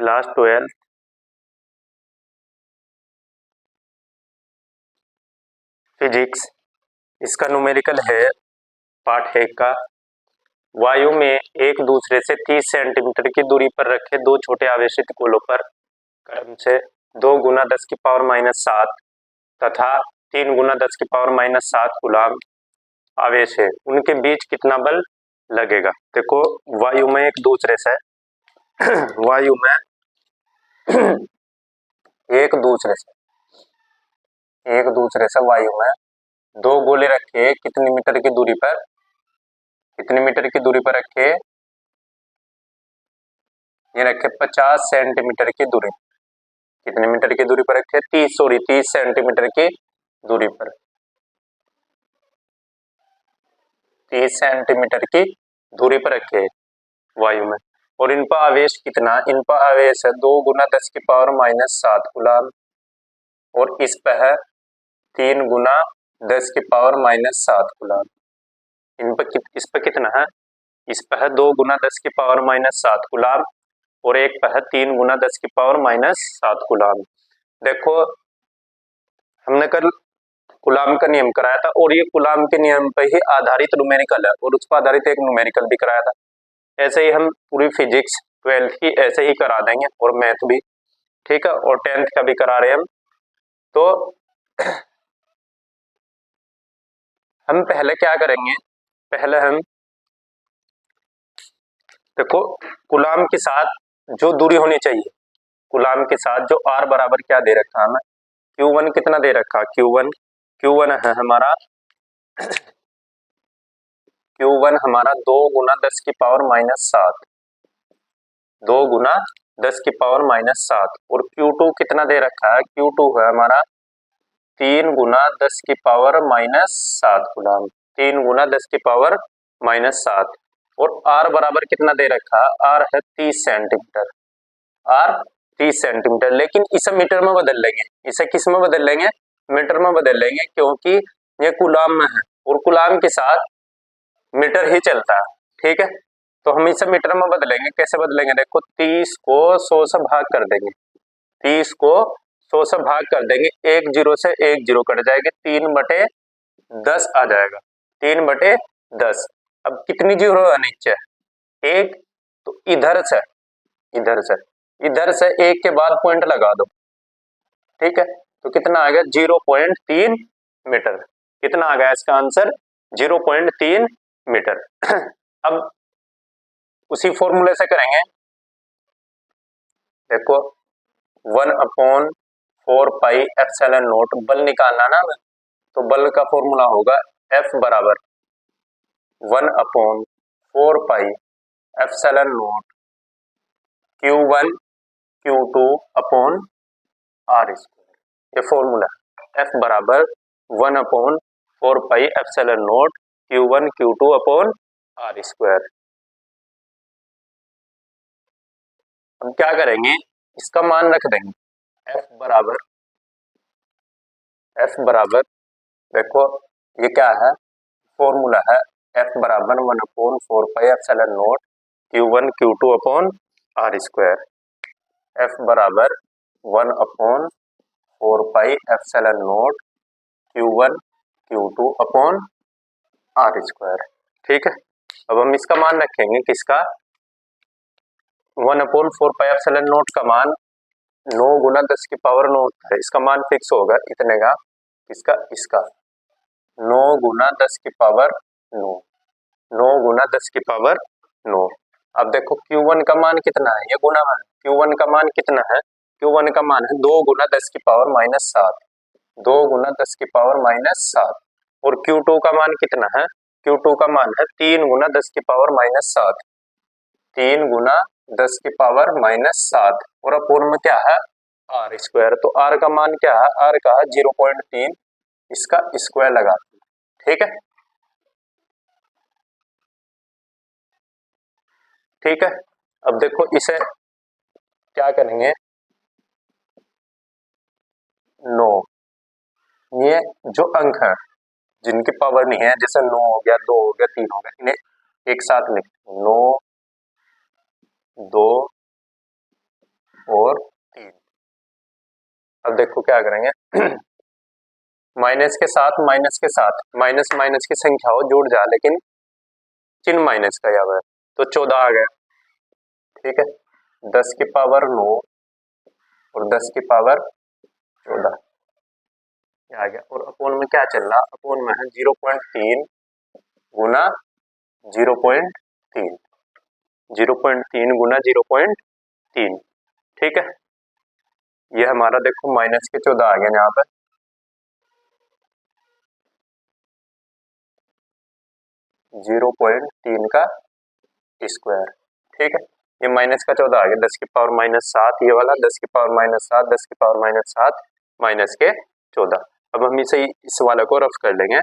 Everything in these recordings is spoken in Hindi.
क्लास 12 फिजिक्स, इसका न्यूमेरिकल है पार्ट 1 का। वायु में एक दूसरे से 30 सेंटीमीटर की दूरी पर रखे दो छोटे आवेशित गोलों पर क्रम से 2 गुना 10 की पावर -7 तथा 3 गुना 10 की पावर -7 कूलाम आवेश है, उनके बीच कितना बल लगेगा। देखो वायु में एक दूसरे से वायु में एक दूसरे से वायु में दो गोले रखे कितने मीटर की दूरी पर, कितने मीटर की दूरी पर रखे, ये रखे 50 सेंटीमीटर की दूरी। कितने मीटर की दूरी पर रखे, 30 सेंटीमीटर की दूरी पर, 30 सेंटीमीटर की दूरी पर रखे वायु में। और इन पर आवेश कितना, इन पर आवेश है 2 गुना 10 की पावर -7 कूलाम और इस पर है 3 गुना 10 की पावर -7 कूलाम। इस पर कितना है, इस पर है 2 गुना 10 की पावर -7 कूलाम और एक पर है 3 गुना 10 की पावर -7 कूलाम। देखो हमने कल कूलाम का नियम कराया था और ये कूलाम के नियम पर ही आधारित न्यूमेरिकल है और उस पर आधारित एक न्यूमेरिकल भी कराया था। ऐसे ही हम पूरी फिजिक्स 12th की ऐसे ही करा देंगे और मैथ भी, ठीक है, और 10th का भी करा रहे हैं हम। तो हम पहले क्या करेंगे, पहले हम देखो कूलाम के साथ जो दूरी होनी चाहिए, कूलाम के साथ जो r बराबर क्या दे रखा है हमें, Q1 कितना दे रखा, Q1 है हमारा Q1 हमारा 2 गुना 10 की पावर -7, 2 गुना 10 की पावर -7 और Q2 कितना दे रखा है, Q2 है हमारा 3 गुना 10 की पावर -7 कूलाम, 3 गुना 10 की पावर -7 और R बराबर कितना दे रखा है, R है 30 सेंटीमीटर, R 30 सेंटीमीटर। लेकिन इसे मीटर में बदल लेंगे, इसे किस में बदल लेंगे, मीटर में बदल लेंगे, क्योंकि ये कूलाम में है और कूलाम के साथ मीटर ही चलता है, ठीक है। तो हम इसे मीटर में बदलेंगे, कैसे बदलेंगे, देखो 30 को 100 से भाग कर देंगे, 30 को 100 से भाग कर देंगे, एक जीरो से एक जीरो कट जाएगी, 3/10 आ जाएगा, 3/10। अब कितनी जीरो है नीचे, एक, तो इधर से एक के बाद पॉइंट लगा दो, ठीक है, तो कितना आ गया 0.3 मीटर। कितना आ गया इसका आंसर, 0.3 मीटर। अब उसी फॉर्मूले से करेंगे, देखो 1/4πε0 बल निकालना ना हमें, तो बल का फॉर्मूला होगा F बराबर 1/4πε0 Q1 Q2 upon R square, ये फॉर्मूला F बराबर 1/4πε0 Q1 Q2 upon R square. हम क्या करेंगे, इसका मान रख देंगे F बराबर देखो ये क्या है, फॉर्मूला है F बराबर 1/4πε0 Q1 Q2 upon R square. F बराबर 1/4πε0 Q1 Q2 upon R square, ठीक है। अब हम इसका मान रखेंगे, किसका, 1/4πε0 का मान 9 गुना 10 की पावर 9 होता है, इसका मान फिक्स होगा इतने का, इसका 9 गुना 10 की पावर 9, 9 गुना 10 की पावर 9। अब देखो Q1 का मान कितना है, ये गुना है, Q1 का मान कितना है, Q1 का मान है 2 गुना 10 की पावर -7, 2 गुना 10 की पावर -7 और Q2 का मान कितना है, Q2 का मान है 3 गुना 10 की पावर -7, 3 गुना 10 की पावर -7 और अपूर्ण में क्या है R स्क्वायर। तो R का मान क्या है, R का है 0.3, इसका स्क्वायर लगा, ठीक है, ठीक है। अब देखो इसे क्या करेंगे, 9, ये जो अंक है जिनकी पावर नहीं है, जैसे 9 हो गया, 2 हो गया, 3 हो गया, इन्हें एक साथ लिखते हैं, 9 2 और 3। अब देखो क्या करेंगे माइनस के साथ माइनस माइनस की संख्या हो जुड़ जा, लेकिन चिन्ह माइनस का यहाँ पर, तो 14 आ गया। ठीक है, 10 की पावर 9 और 10 की पावर 14 आ गया। और अपोन में क्या चल रहा, अपोन में है 0.3 गुना 0.3, 0.3 गुना 0.3। ठीक है, ये हमारा देखो माइनस के 14 आ गया यहाँ पे। 0.3 का स्क्वायर। ठीक है, ये माइनस का 14 आ गया, 10 की पावर -7 ये वाला, 10 की पावर -7, 10 की पावर -7 माइनस के 14। अब हम इसे इस वाले को रफ कर लेंगे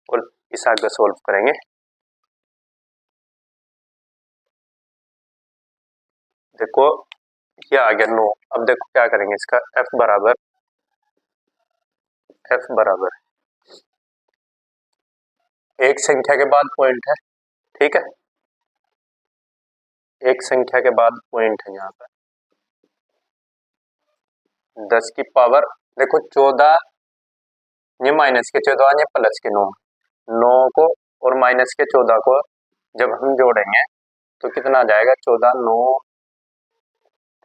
और इस आगे सोल्व करेंगे। देखो ये आ गया 9। अब देखो क्या करेंगे, इसका f बराबर एक संख्या के बाद पॉइंट है। ठीक है, एक संख्या के बाद पॉइंट है यहाँ पर। 10 की पावर देखो 14, ये माइनस के 14 ये प्लस के 9, 9 को और माइनस के 14 को जब हम जोड़ेंगे तो कितना आ जाएगा, 14 9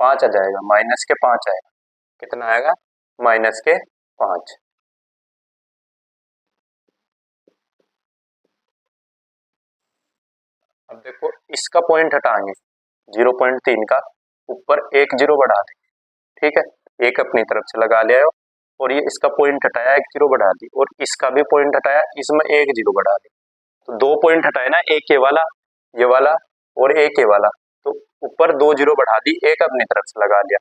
5 आ जाएगा, माइनस के 5 आएगा। कितना आएगा, माइनस के 5। अब देखो इसका पॉइंट हटाएंगे 0.3 का, ऊपर एक जीरो बढ़ा देंगे। ठीक है, एक अपनी तरफ से लगा लिया हो और ये इसका पॉइंट हटाया, एक जीरो बढ़ा दी, और इसका भी पॉइंट हटाया, इसमें एक जीरो बढ़ा दी। तो 2 पॉइंट हटाए ना, एक ये वाला और एक ये वाला, तो ऊपर 2 जीरो बढ़ा दी, एक अपनी तरफ से लगा लिया।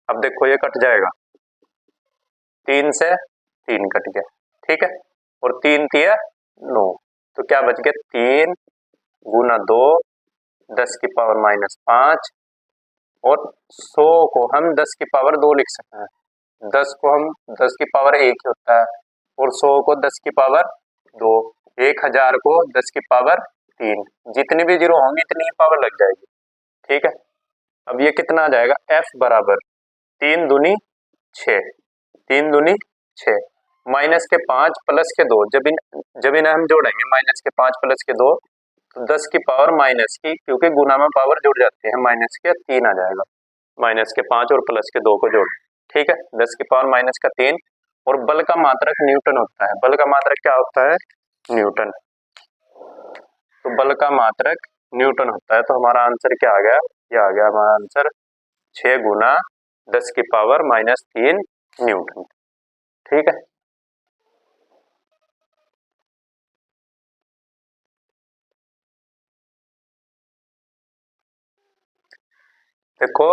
अब देखो ये कट जाएगा, 3 से 3 कट गया। ठीक है, और 3 3 9, तो क्या बच गया, 3 गुना 2 10 की पावर -5, और 100 को हम 10 की पावर 2 लिख सकते हैं। 10 को हम 10 की पावर 1 होता है, और 100 को 10 की पावर 2, 1000 को 10 की पावर 3, जितनी भी जीरो होंगी इतनी ही पावर लग जाएगी। ठीक है, अब ये कितना आ जाएगा, f बराबर 3 दूनी 6, 3 दूनी 6, माइनस के 5 प्लस के 2, जब इन्हें हम जोड़ेंगे माइनस के 5 प्लस के 2, तो 10 की पावर माइनस की, क्योंकि गुना में पावर जुड़ जाती है, माइनस के 3 आ जाएगा, माइनस के 5 और प्लस के 2 को जोड़। ठीक है, 10 की पावर माइनस का 3, और बल का मात्रक न्यूटन होता है। बल का मात्रक क्या होता है, न्यूटन। तो बल का मात्रक न्यूटन होता है, तो हमारा आंसर क्या आ गया, ये आ गया हमारा आंसर 6 गुना 10 की पावर -3 न्यूटन। ठीक है, देखो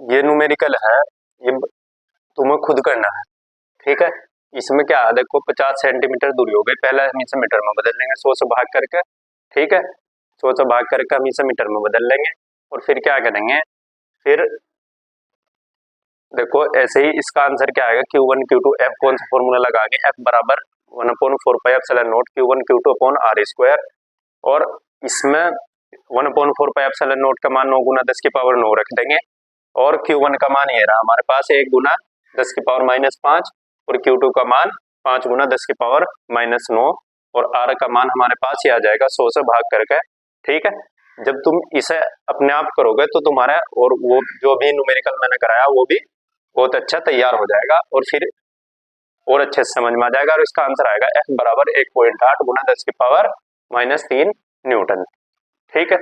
ये न्यूमेरिकल है, ये तुम्हें खुद करना है। ठीक है, इसमें क्या है, देखो 50 सेंटीमीटर दूरी हो गई, पहले हम इसे मीटर में बदल लेंगे 100 से भाग करके। ठीक है, 100 से भाग करके हम इसे मीटर में बदल लेंगे, और फिर क्या करेंगे, फिर देखो ऐसे ही इसका आंसर क्या आएगा, Q1 Q2 F कौन सा फॉर्मूला लगाएंगे, F बराबर 1/4πε0 Q1 Q2 upon R square, और इसमें 1/4πε0 का मान 9 गुना 10 की पावर 9 रख देंगे, और Q1 का मान ये रहा हमारे पास 1 गुना 10 की पावर -5, और Q2 का मान 5 गुना 10 की पावर -9, और R का मान हमारे पास ये आ जाएगा 100 से भाग करके। ठीक है, जब तुम इसे अपने आप करोगे तो तुम्हारा और वो जो भी न्यूमेरिकल मैंने कराया वो भी बहुत अच्छा तैयार हो जाएगा, और फिर और अच्छे से समझ में आ जाएगा, और इसका आंसर आएगा F बराबर 1.8 गुना 10 की पावर -3 न्यूटन। ठीक है।